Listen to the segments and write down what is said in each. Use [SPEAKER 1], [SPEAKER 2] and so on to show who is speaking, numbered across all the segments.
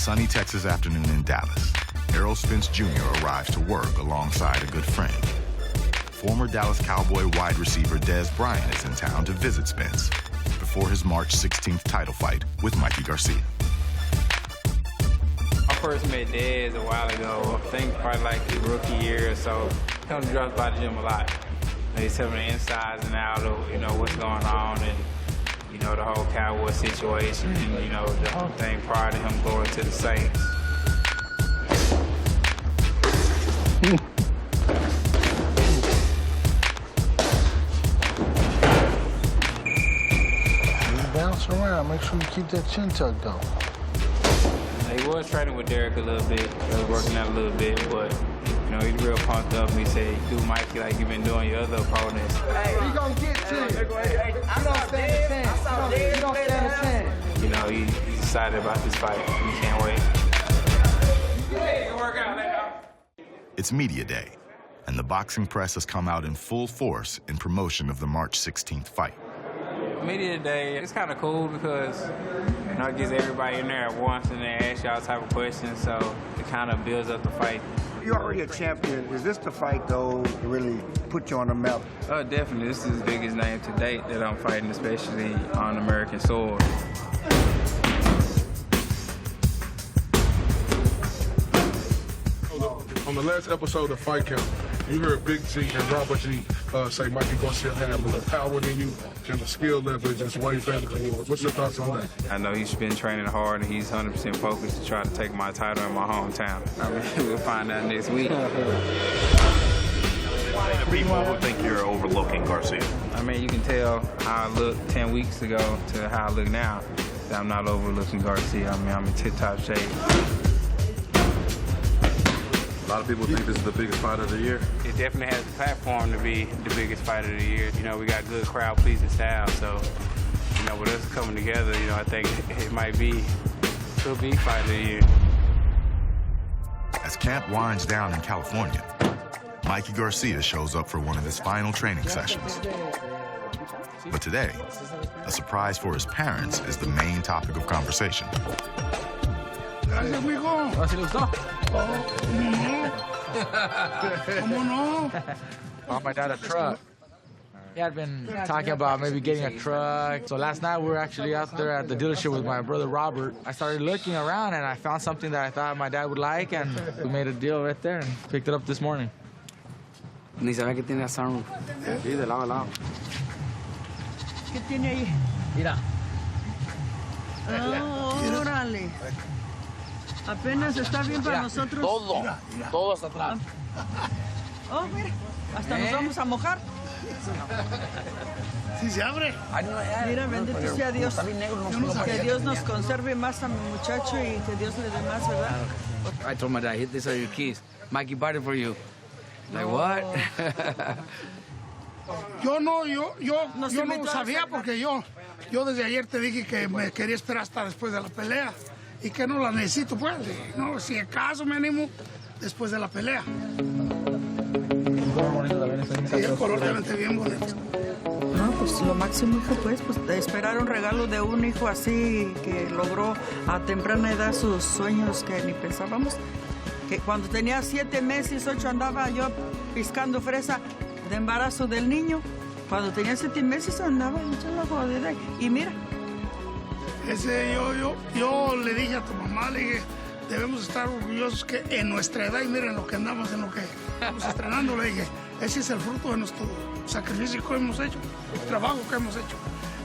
[SPEAKER 1] sunny Texas afternoon in Dallas, Errol Spence Jr. arrives to work alongside a good friend. Former Dallas Cowboy wide receiver Dez Bryant is in town to visit Spence before his March 16th title fight with Mikey Garcia.
[SPEAKER 2] I first met Dez a while ago, I think probably like his rookie year or so. He comes to drop by the gym a lot. He's telling me the insides and outs of, what's going on and, the whole Cowboy situation and, the whole thing prior to him going to the Saints.
[SPEAKER 3] Bounce around, make sure you keep that chin tucked though.
[SPEAKER 2] He was training with Derek a little bit, working out a little bit, but he's real pumped up. He said, do Mikey like you've been doing your other opponents.
[SPEAKER 3] Hey, he gonna get to you. You don't stand a chance. You don't stand a chance.
[SPEAKER 2] He's excited about this fight. He can't wait. Hey, work out.
[SPEAKER 1] It's media day, and the boxing press has come out in full force in promotion of the March 16th fight.
[SPEAKER 2] Media day, it's kind of cool because it gets everybody in there at once and they ask y'all type of questions, so it kind of builds up the fight.
[SPEAKER 4] You're already a champion. Is this the fight, though, to really put you on the map?
[SPEAKER 2] Definitely. This is the biggest name to date that I'm fighting, especially on American soil.
[SPEAKER 5] On the last episode of Fight Camp, you heard Big G and Robert G say Mikey Garcia had more power than you, and the skill level is just way better than yours. What's your thoughts on that?
[SPEAKER 2] I know he's been training hard, and he's 100% focused to try to take my title in my hometown. We'll find out next week.
[SPEAKER 6] People would think you're overlooking Garcia.
[SPEAKER 2] You can tell how I looked 10 weeks ago to how I look now, that I'm not overlooking Garcia. I'm in tip-top shape.
[SPEAKER 6] A lot of people think this is the biggest fight of the year.
[SPEAKER 2] It definitely has the platform to be the biggest fight of the year. We got good crowd-pleasing style, so, with us coming together, I think it might be, could be fight of the year.
[SPEAKER 1] As camp winds down in California, Mikey Garcia shows up for one of his final training sessions. But today, a surprise for his parents is the main topic of conversation.
[SPEAKER 3] Gracias, amigo.
[SPEAKER 7] ¿Así le gustó?
[SPEAKER 3] ¿Cómo no?
[SPEAKER 7] Bought my dad a truck. He had been talking about maybe getting a truck. So last night we were actually out there at the dealership with my brother Robert. I started looking around and I found something that I thought my dad would like, and we made a deal right there and picked it up this morning.
[SPEAKER 8] Ni sabía que tiene sunroof. Sí, de lado a lado.
[SPEAKER 9] ¿Qué tiene ahí?
[SPEAKER 7] Mira.
[SPEAKER 9] Oh, órale. Apenas está bien para nosotros.
[SPEAKER 7] Todo hasta atrás.
[SPEAKER 9] Oh, mira, hasta nos vamos a mojar.
[SPEAKER 3] ¿Sí se abre?
[SPEAKER 9] Mira, bendito sea Dios. Que Dios nos conserve más a mi muchacho y que Dios le dé más, ¿verdad?
[SPEAKER 8] I told my dad, these are your keys. Mikey bought it for you. Like, what?
[SPEAKER 3] Yo no sabía porque yo desde ayer te dije que me quería esperar hasta después de la pelea y que no la necesito, pues. No, si acaso me animo después de la pelea. Sí, el color realmente bien bonito.
[SPEAKER 9] No, pues lo máximo, hijo, pues esperar un regalo de un hijo así que logró a temprana edad sus sueños que ni pensábamos. Que cuando tenía 7 meses, 8 andaba yo piscando fresa de embarazo del niño. Cuando tenía 7 meses andaba echando la jodida. Y mira.
[SPEAKER 3] Yo le dije a tu mamá, le dije, debemos estar orgullosos que en nuestra edad, y miren lo que andamos, en lo que estamos estrenando, le dije, ese es el fruto de nuestro sacrificio que hemos hecho, el trabajo que hemos hecho.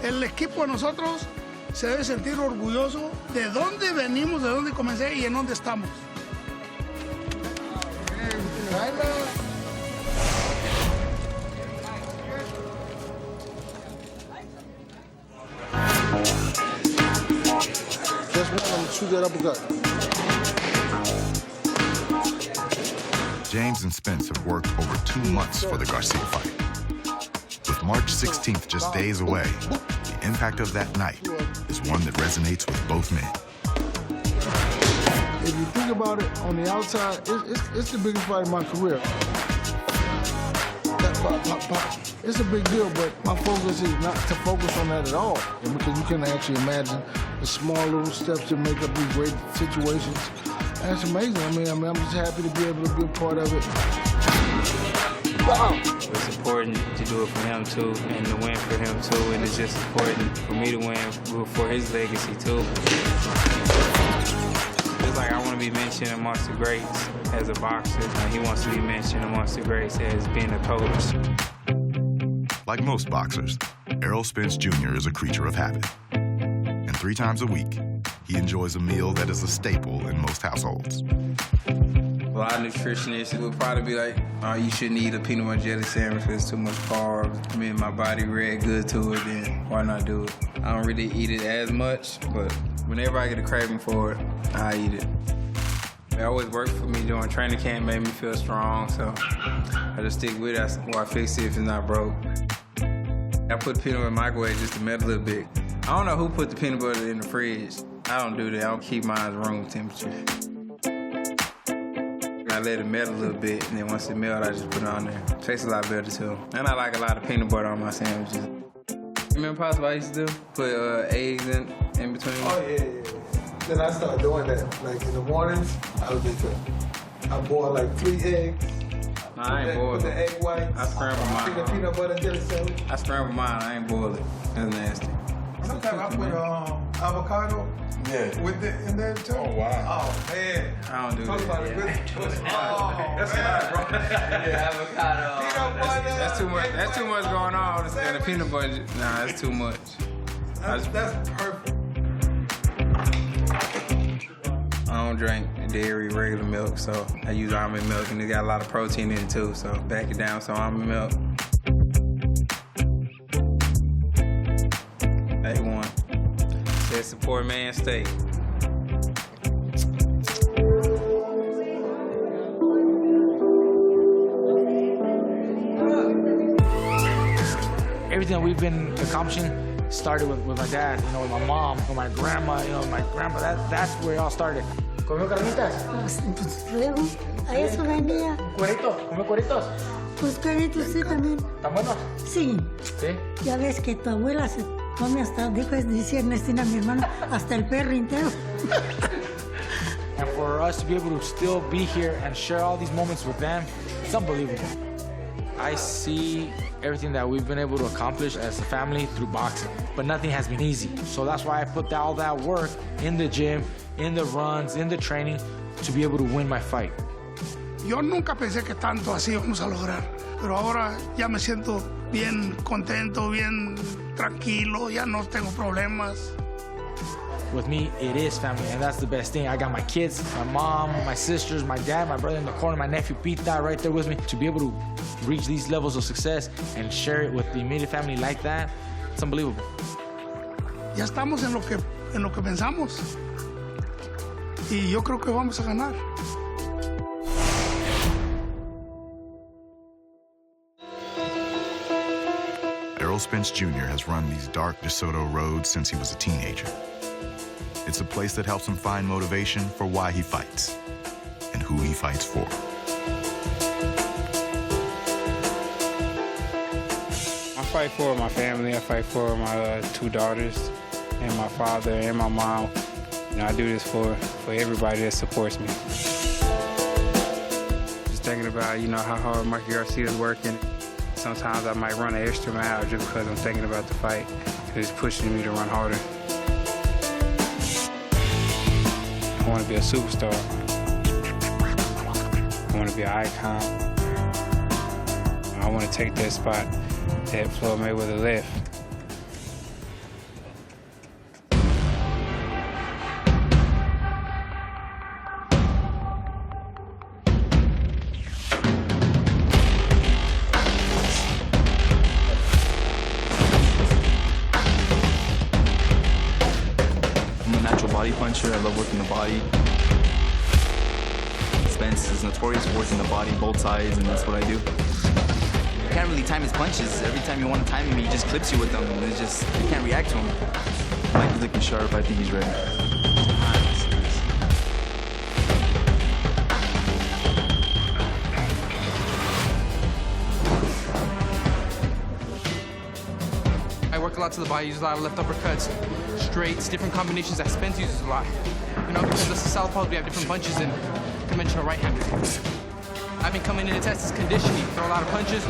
[SPEAKER 3] El equipo de nosotros se debe sentir orgulloso de dónde venimos, de dónde comencé y en dónde estamos.
[SPEAKER 5] Just want to shoot that uppercut.
[SPEAKER 1] James and Spence have worked over 2 months for the Garcia fight. With March 16th just days away, the impact of that night is one that resonates with both men.
[SPEAKER 3] If you think about it, on the outside, it's the biggest fight of my career.
[SPEAKER 5] It's a big deal, but my focus is not to focus on that at all. Because you can actually imagine the small little steps that make up these great situations. And it's amazing. I mean, I'm just happy to be able to be a part of it. Wow.
[SPEAKER 2] It's important to do it for him too, and to win for him too, and it's just important for me to win for his legacy too. Just like I want to be mentioned amongst the greats as a boxer, and he wants to be mentioned amongst the greats as being a coach.
[SPEAKER 1] Like most boxers, Errol Spence Jr. is a creature of habit. And 3 times a week, he enjoys a meal that is a staple in most households.
[SPEAKER 2] A lot of nutritionists will probably be like, oh, you shouldn't eat a peanut butter jelly sandwich because it's too much carbs. I mean, my body react good to it, then why not do it? I don't really eat it as much, but whenever I get a craving for it, I eat it. It always worked for me during training camp, made me feel strong, so I just stick with it or I fix it if it's not broke. I put peanut butter in the microwave just to melt a little bit. I don't know who put the peanut butter in the fridge. I don't do that. I don't keep mine at room temperature. I let it melt a little bit, and then once it melts, I just put it on there. It tastes a lot better, too. And I like a lot of peanut butter on my sandwiches. Remember possible I used to do? Put eggs in between?
[SPEAKER 5] Oh, yeah. Then I started doing that. Like, in the mornings, I boil like 3 eggs.
[SPEAKER 2] No, I ain't boiled
[SPEAKER 5] it. Put the egg whites.
[SPEAKER 2] I scramble mine.
[SPEAKER 5] Peanut butter jelly sandwich.
[SPEAKER 2] I scramble mine. I ain't boiled it. That's nasty.
[SPEAKER 5] Sometimes I put avocado with it in there too. Oh, wow. Oh, man.
[SPEAKER 2] I don't do
[SPEAKER 5] Talk
[SPEAKER 2] that.
[SPEAKER 5] about it. That's a lot, bro.
[SPEAKER 8] Avocado.
[SPEAKER 5] Peanut butter.
[SPEAKER 2] That's too much. That's too much going on. And the peanut butter, nah, that's too much.
[SPEAKER 5] That's perfect.
[SPEAKER 2] I don't drink dairy, regular milk, so I use almond milk, and it got a lot of protein in it too, so back it down, so almond milk. A1. Says support man steak.
[SPEAKER 7] Everything we've been accomplishing started with my dad, with my mom, with my grandma, my grandma. That's where it all started. ¿Comió carnitas?
[SPEAKER 10] Pues luego, a eso venía.
[SPEAKER 7] ¿Cueritos? ¿Comió cueritos?
[SPEAKER 10] Pues cueritos sí también.
[SPEAKER 7] ¿Están buenos?
[SPEAKER 10] Sí.
[SPEAKER 7] ¿Sí?
[SPEAKER 10] Ya ves que tu abuela se come hasta, decía Ernestina, mi hermana, hasta el perro entero.
[SPEAKER 7] And for us to be able to still be here and share all these moments with them, it's unbelievable. I see everything that we've been able to accomplish as a family through boxing, but nothing has been easy. So that's why I put all that work in the gym, in the runs, in the training, to be able to win my fight.
[SPEAKER 3] Yo nunca pensé que tanto así vamos a lograr, pero ahora ya me siento bien contento, bien tranquilo, ya no tengo problemas.
[SPEAKER 7] With me, it is family, and that's the best thing. I got my kids, my mom, my sisters, my dad, my brother in the corner, my nephew Pita right there with me. To be able to reach these levels of success and share it with the immediate family like that, it's unbelievable.
[SPEAKER 3] Ya estamos en lo que pensamos, y yo creo que vamos a ganar.
[SPEAKER 1] Errol Spence Jr. has run these dark DeSoto roads since he was a teenager. It's a place that helps him find motivation for why he fights and who he fights for.
[SPEAKER 2] I fight for my family. I fight for my 2 daughters and my father and my mom. I do this for everybody that supports me. Just thinking about, how hard Mikey Garcia is working. Sometimes I might run an extra mile just because I'm thinking about the fight. It's pushing me to run harder. I want to be a superstar. I want to be an icon. I want to take that spot that Floyd Mayweather left.
[SPEAKER 11] Body puncher. I love working the body. Spence is notorious for working the body, both sides, and that's what I do. You can't really time his punches. Every time you want to time him, he just clips you with them. And it's just, you can't react to him. Mike is looking sharp. I think he's ready.
[SPEAKER 12] lot to the body, uses a lot of left uppercuts, straights, different combinations that Spence uses a lot. You know, because us southpaws, we have different punches than conventional right-handers. I've been coming in to test his conditioning, throw a lot of punches,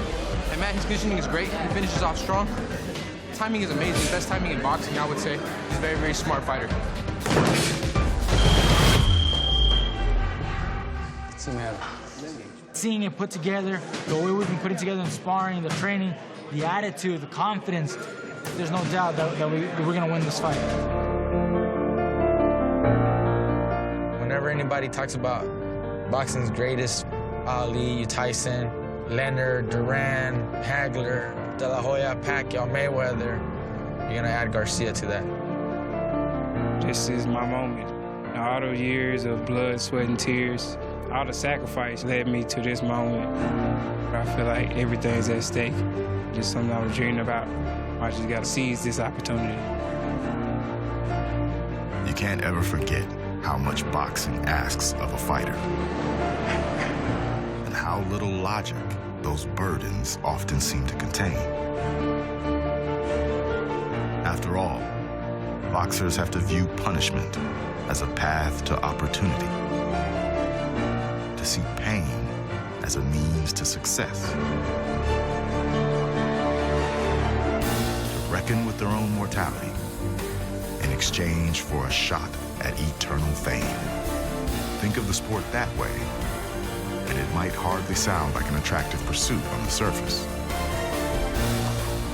[SPEAKER 12] and man, his conditioning is great. He finishes off strong. Timing is amazing, best timing in boxing, I would say. He's a very, very smart fighter.
[SPEAKER 7] Seeing it put together, the way we've been putting together in sparring, the training, the attitude, the confidence, there's no doubt that we're going to win this fight. Whenever anybody talks about boxing's greatest, Ali, Tyson, Leonard, Duran, Hagler, De La Hoya, Pacquiao, Mayweather, you're going to add Garcia to that.
[SPEAKER 2] This is my moment. All those years of blood, sweat, and tears, all the sacrifice led me to this moment. I feel like everything's at stake. Just something I was dreaming about. I just got to seize this opportunity.
[SPEAKER 1] You can't ever forget how much boxing asks of a fighter and how little logic those burdens often seem to contain. After all, boxers have to view punishment as a path to opportunity, to see pain as a means to success, to reckon with their own mortality in exchange for a shot at eternal fame. Think of the sport that way, and it might hardly sound like an attractive pursuit on the surface.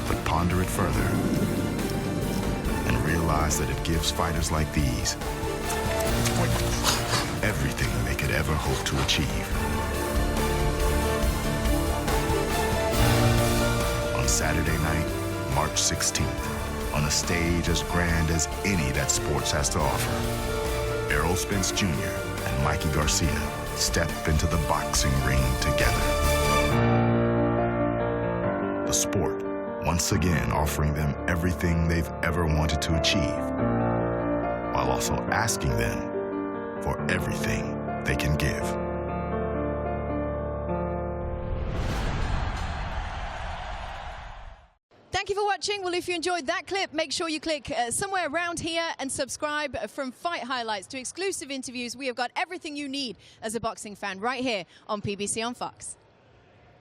[SPEAKER 1] But ponder it further and realize that it gives fighters like these everything they could ever hope to achieve. On Saturday night, March 16th, on a stage as grand as any that sports has to offer, Errol Spence Jr. and Mikey Garcia step into the boxing ring together. The sport, once again offering them everything they've ever wanted to achieve, while also asking them for everything they can give.
[SPEAKER 13] Thank you for watching. Well, if you enjoyed that clip, make sure you click somewhere around here and subscribe. From fight highlights to exclusive interviews, we have got everything you need as a boxing fan right here on PBC on Fox.